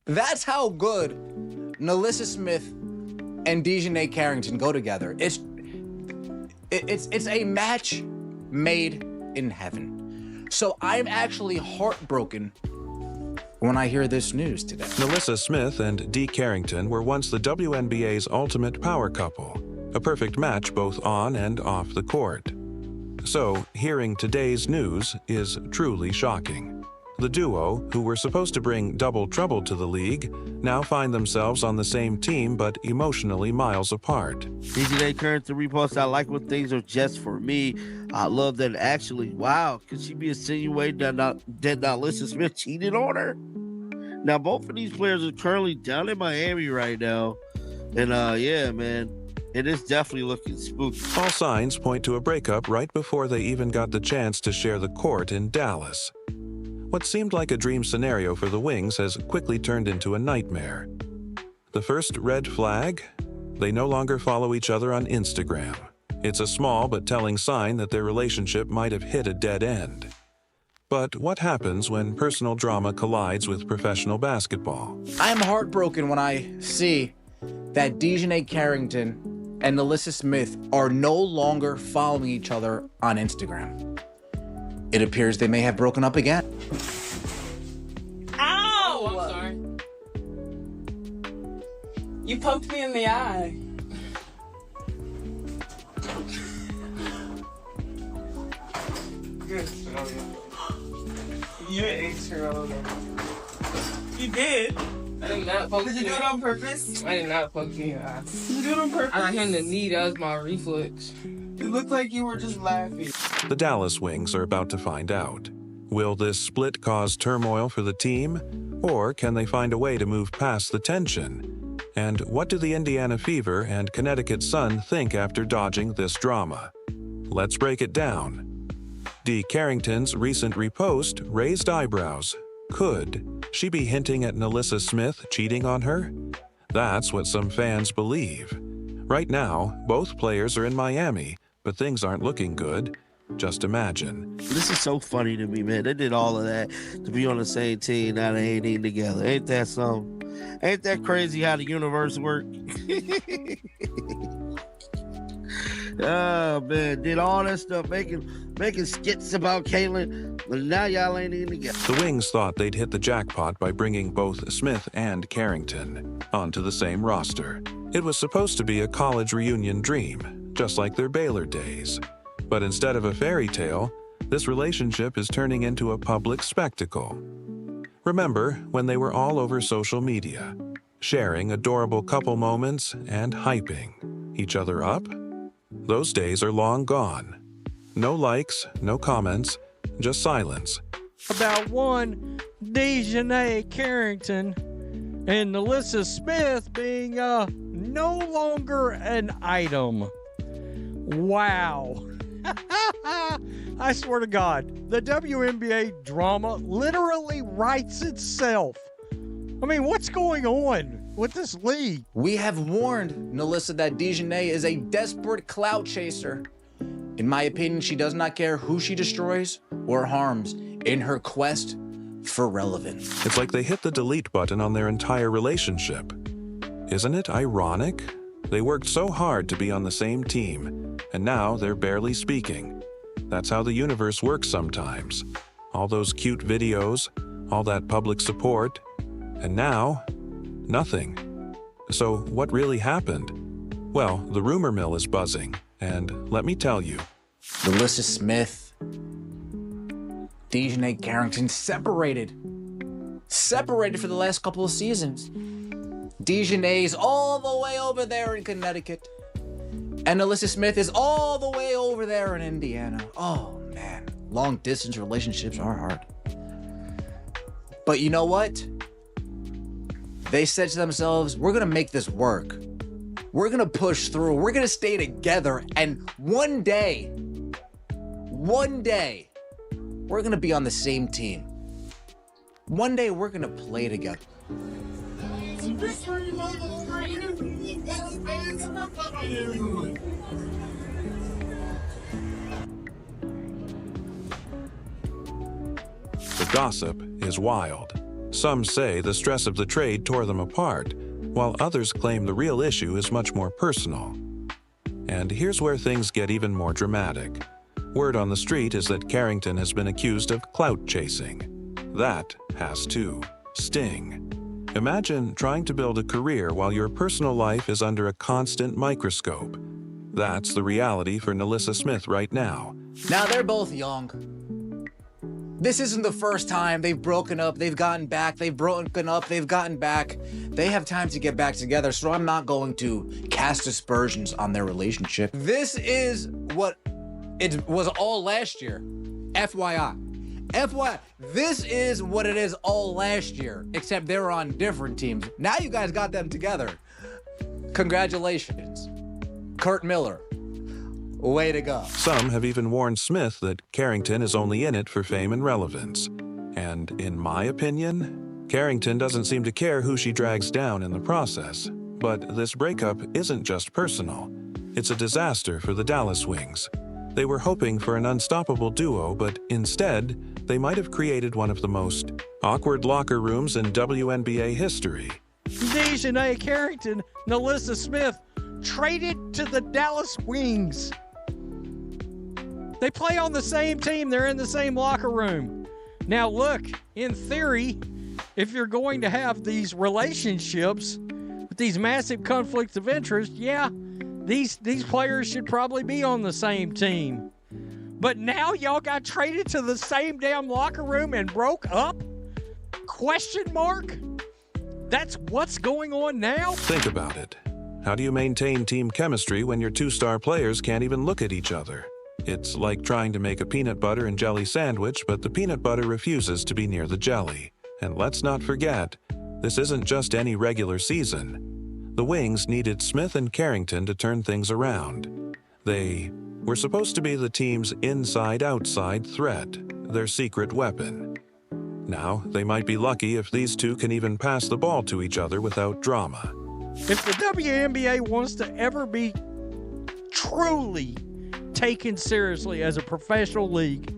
That's how good NaLyssa Smith and DeJounte Carrington go together. It's a match made in heaven. So I'm actually heartbroken when I hear this news today. NaLyssa Smith and Dee Carrington were once the WNBA's ultimate power couple, a perfect match both on and off the court. So, hearing today's news is truly shocking. The duo, who were supposed to bring double trouble to the league, now find themselves on the same team but emotionally miles apart. DeJounte Carrington repost, I like when things are just for me. I love that actually. Wow, could she be insinuating that NaLyssa Smith cheated on her? Now, both of these players are currently down in Miami right now. And yeah, man, it is definitely looking spooky. All signs point to a breakup right before they even got the chance to share the court in Dallas. What seemed like a dream scenario for the Wings has quickly turned into a nightmare. The first red flag? They no longer follow each other on Instagram. It's a small but telling sign that their relationship might have hit a dead end. But what happens when personal drama collides with professional basketball? I'm heartbroken when I see that DeJounte Carrington and NaLyssa Smith are no longer following each other on Instagram. It appears they may have broken up again. Ow! Oh, I'm sorry. You poked me in the eye. Good. You're 8-year-old. You did? I did not poke you. Did you do it on purpose? I did not poke you in the eye. Did you do it on purpose? I got hit in the knee. That was my reflex. It looked like you were just laughing. The Dallas Wings are about to find out. Will this split cause turmoil for the team, or can they find a way to move past the tension? And what do the Indiana Fever and Connecticut Sun think after dodging this drama? Let's break it down. Dee Carrington's recent repost raised eyebrows. Could she be hinting at NaLyssa Smith cheating on her? That's what some fans believe. Right now, both players are in Miami, but things aren't looking good. Just imagine. This is so funny to me, man. They did all of that to be on the same team. Now they ain't even together. Ain't that something? Ain't that crazy how the universe works? Oh, man. Did all that stuff, making skits about Caitlyn, but now y'all ain't even together. The Wings thought they'd hit the jackpot by bringing both Smith and Carrington onto the same roster. It was supposed to be a college reunion dream, just like their Baylor days. But instead of a fairy tale, this relationship is turning into a public spectacle. Remember when they were all over social media, sharing adorable couple moments and hyping each other up? Those days are long gone. No likes, no comments, just silence. About one DeJounte Carrington and NaLyssa Smith being no longer an item. Wow. I swear to God, the WNBA drama literally writes itself. I mean, what's going on with this league? We have warned NaLyssa that DeJounte is a desperate clout chaser. In my opinion, she does not care who she destroys or harms in her quest for relevance. It's like they hit the delete button on their entire relationship. Isn't it ironic? They worked so hard to be on the same team, and now they're barely speaking. That's how the universe works sometimes. All those cute videos, all that public support, and now, nothing. So what really happened? Well, the rumor mill is buzzing, and let me tell you. NaLyssa Smith, DeJounte Carrington separated for the last couple of seasons. DeJounte's all the way over there in Connecticut, and NaLyssa Smith is all the way over there in Indiana. Oh man, long distance relationships are hard. But you know what? They said to themselves, we're gonna make this work. We're gonna push through. We're gonna stay together, and one day, we're gonna be on the same team. One day, we're gonna play together. The gossip is wild. Some say the stress of the trade tore them apart, while others claim the real issue is much more personal. And here's where things get even more dramatic. Word on the street is that Carrington has been accused of clout chasing. That has to sting. Imagine trying to build a career while your personal life is under a constant microscope. That's the reality for NaLyssa Smith right now. Now they're both young. This isn't the first time they've broken up, they've gotten back, they've broken up, they've gotten back. They have time to get back together, so I'm not going to cast aspersions on their relationship. This is what it was all last year. FYI. FYI, this is what it is all last year, except they were on different teams. Now you guys got them together. Congratulations. Kurt Miller. Way to go. Some have even warned Smith that Carrington is only in it for fame and relevance. And in my opinion, Carrington doesn't seem to care who she drags down in the process. But this breakup isn't just personal. It's a disaster for the Dallas Wings. They were hoping for an unstoppable duo, but instead, they might have created one of the most awkward locker rooms in WNBA history. Dejanay Carrington, NaLyssa Smith, traded to the Dallas Wings. They play on the same team. They're in the same locker room. Now, look, in theory, if you're going to have these relationships with these massive conflicts of interest, yeah, these players should probably be on the same team. But now y'all got traded to the same damn locker room and broke up? Question mark? That's what's going on now? Think about it. How do you maintain team chemistry when your two-star players can't even look at each other? It's like trying to make a peanut butter and jelly sandwich, but the peanut butter refuses to be near the jelly. And let's not forget, this isn't just any regular season. The Wings needed Smith and Carrington to turn things around. They were supposed to be the team's inside-outside threat, their secret weapon. Now, they might be lucky if these two can even pass the ball to each other without drama. If the WNBA wants to ever be truly taken seriously as a professional league,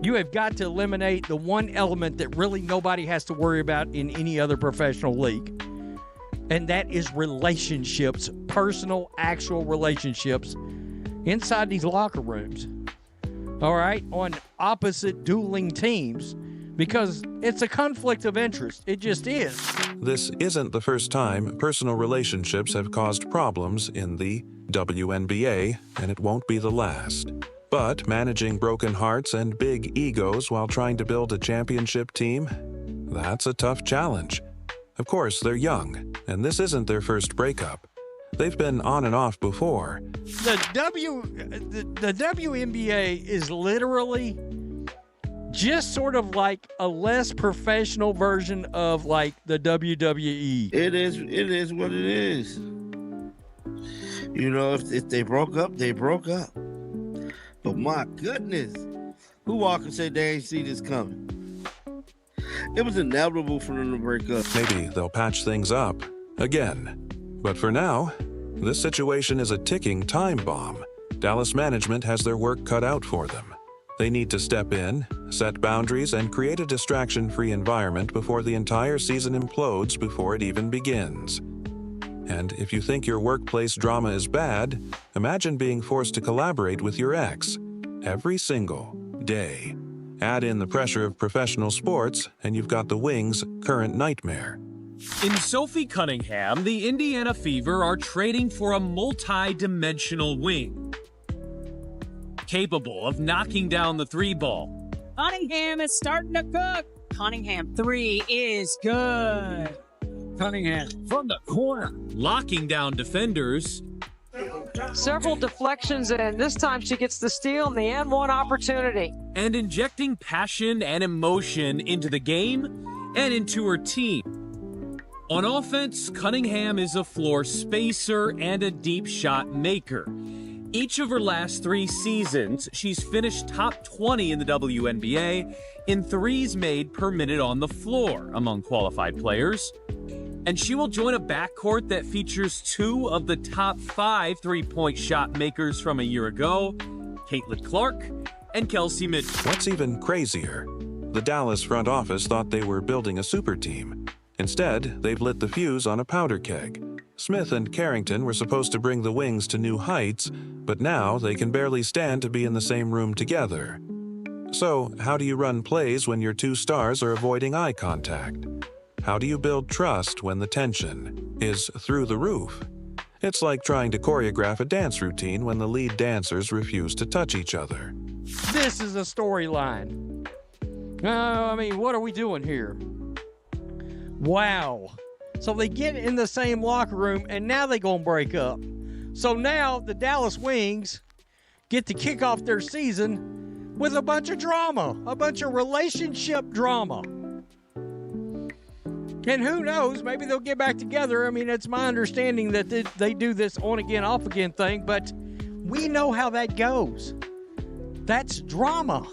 you have got to eliminate the one element that really nobody has to worry about in any other professional league. And that is relationships, personal, actual relationships inside these locker rooms. All right, on opposite dueling teams, because it's a conflict of interest. It just is. This isn't the first time personal relationships have caused problems in the WNBA, and it won't be the last. But managing broken hearts and big egos while trying to build a championship team, that's a tough challenge. Of course, they're young, and this isn't their first breakup. They've been on and off before. The WNBA is literally just sort of like a less professional version of like the WWE. It is what it is. You know, if they broke up, they broke up. But my goodness, who walk and say they ain't see this coming? It was inevitable for them to break up. Maybe they'll patch things up again. But for now, this situation is a ticking time bomb. Dallas management has their work cut out for them. They need to step in, set boundaries, and create a distraction-free environment before the entire season implodes before it even begins. And if you think your workplace drama is bad, imagine being forced to collaborate with your ex every single day. Add in the pressure of professional sports, and you've got the Wings' current nightmare. In Sophie Cunningham, the Indiana Fever are trading for a multi-dimensional wing, capable of knocking down the three ball. Cunningham is starting to cook. Cunningham 3 is good. Cunningham from the corner, locking down defenders. Several deflections, and this time she gets the steal and the N1 opportunity. And injecting passion and emotion into the game and into her team. On offense, Cunningham is a floor spacer and a deep shot maker. Each of her last 3 seasons, she's finished top 20 in the WNBA in threes made per minute on the floor among qualified players. And she will join a backcourt that features 2 of the top 5 three-point shot makers from a year ago, Caitlin Clark and Kelsey Mitchell. What's even crazier? The Dallas front office thought they were building a super team. Instead, they've lit the fuse on a powder keg. Smith and Carrington were supposed to bring the Wings to new heights, but now they can barely stand to be in the same room together. So, how do you run plays when your two stars are avoiding eye contact? How do you build trust when the tension is through the roof? It's like trying to choreograph a dance routine when the lead dancers refuse to touch each other. This is a storyline. I mean, what are we doing here? Wow. So they get in the same locker room, and now they're going to break up. So now the Dallas Wings get to kick off their season with a bunch of drama, a bunch of relationship drama. And who knows, maybe they'll get back together. I mean, it's my understanding that they do this on-again, off-again thing, but we know how that goes. That's drama.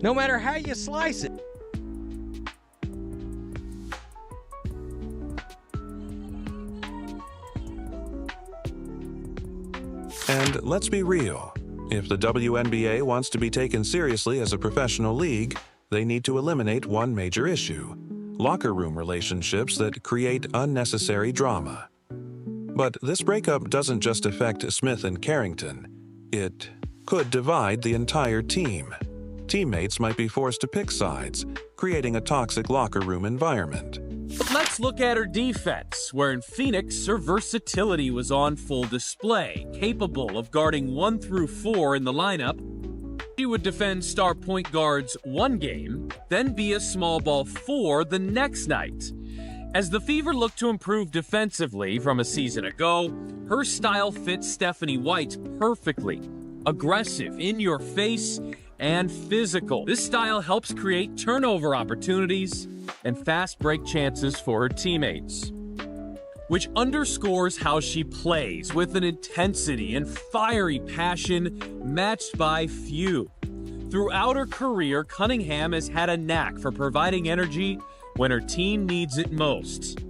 No matter how you slice it. And let's be real. If the WNBA wants to be taken seriously as a professional league, they need to eliminate one major issue: locker room relationships that create unnecessary drama. But this breakup doesn't just affect Smith and Carrington. It could divide the entire team. Teammates might be forced to pick sides, creating a toxic locker room environment. But let's look at her defense, where in Phoenix, her versatility was on full display, capable of guarding 1 through 4 in the lineup. She would defend star point guards one game, then be a small ball 4 the next night. As the Fever looked to improve defensively from a season ago, her style fits Stephanie White perfectly. Aggressive, in your face, and physical. This style helps create turnover opportunities and fast break chances for her teammates, which underscores how she plays with an intensity and fiery passion matched by few. Throughout her career, Cunningham has had a knack for providing energy when her team needs it most.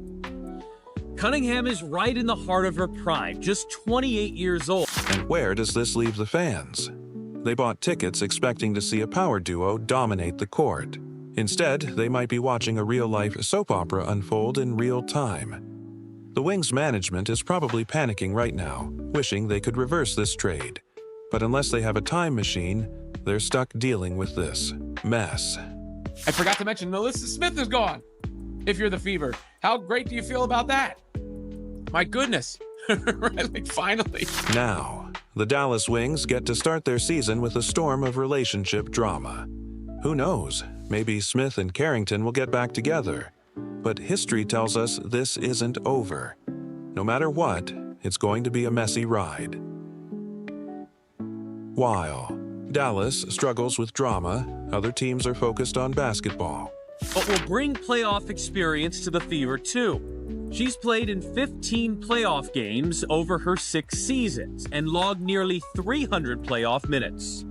Cunningham is right in the heart of her prime, just 28 years old. And where does this leave the fans? They bought tickets expecting to see a power duo dominate the court. Instead, they might be watching a real-life soap opera unfold in real time. The Wings management is probably panicking right now, wishing they could reverse this trade. But unless they have a time machine, they're stuck dealing with this mess. I forgot to mention NaLyssa Smith is gone. If you're the Fever, how great do you feel about that? My goodness. Right, like finally. Now, the Dallas Wings get to start their season with a storm of relationship drama. Who knows? Maybe Smith and Carrington will get back together. But history tells us this isn't over. No matter what, it's going to be a messy ride. While Dallas struggles with drama, other teams are focused on basketball. But will bring playoff experience to the Fever too. She's played in 15 playoff games over her 6 seasons and logged nearly 300 playoff minutes.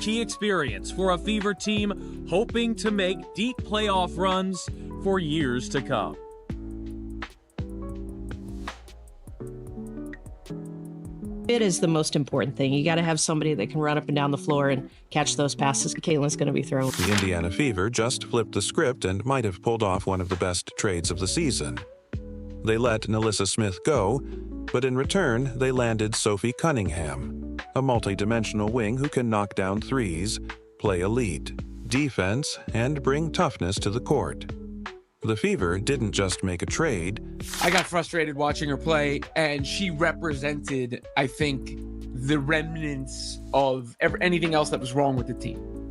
Key experience for a Fever team hoping to make deep playoff runs for years to come. It is the most important thing. You got to have somebody that can run up and down the floor and catch those passes Caitlin's going to be throwing. The Indiana Fever just flipped the script and might have pulled off one of the best trades of the season. They let NaLyssa Smith go, but in return, they landed Sophie Cunningham, a multi-dimensional wing who can knock down threes, play elite defense, and bring toughness to the court. The Fever didn't just make a trade. I got frustrated watching her play, and she represented, I think, the remnants of anything else that was wrong with the team,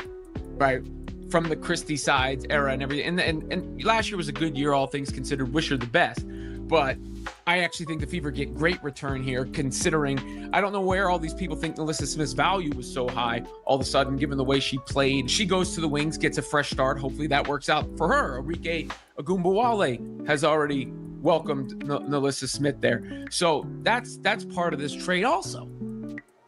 right? From the Christie Sides era and everything. And last year was a good year, all things considered. Wish her the best. But I actually think the Fever get great return here, considering I don't know where all these people think NaLyssa Smith's value was so high all of a sudden, given the way she played. She goes to the Wings, gets a fresh start. Hopefully that works out for her. Enrique Agumbawale has already welcomed NaLyssa Smith there. So that's part of this trade also.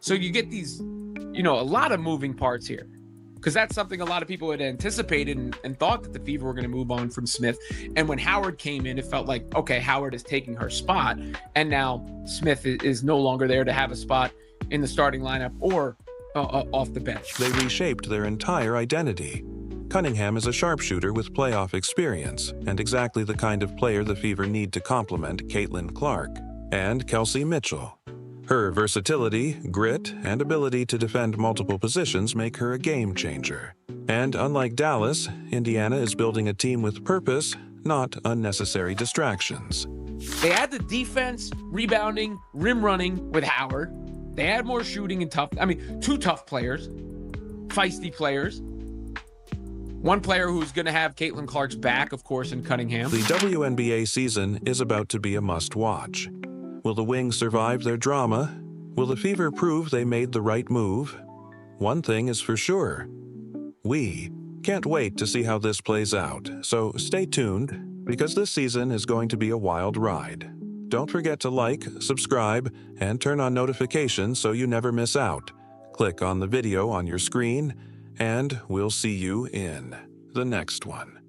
So you get these, a lot of moving parts here. Because that's something a lot of people had anticipated and thought that the Fever were going to move on from Smith. And when Howard came in, it felt like, okay, Howard is taking her spot. And now Smith is no longer there to have a spot in the starting lineup or off the bench. They reshaped their entire identity. Cunningham is a sharpshooter with playoff experience and exactly the kind of player the Fever need to complement Caitlin Clark and Kelsey Mitchell. Her versatility, grit, and ability to defend multiple positions make her a game changer. And unlike Dallas, Indiana is building a team with purpose, not unnecessary distractions. They add the defense, rebounding, rim running with Howard. They add more shooting and two tough players, feisty players. One player who's going to have Caitlin Clark's back, of course, in Cunningham. The WNBA season is about to be a must-watch. Will the Wings survive their drama? Will the Fever prove they made the right move? One thing is for sure. We can't wait to see how this plays out, so stay tuned, because this season is going to be a wild ride. Don't forget to like, subscribe, and turn on notifications so you never miss out. Click on the video on your screen, and we'll see you in the next one.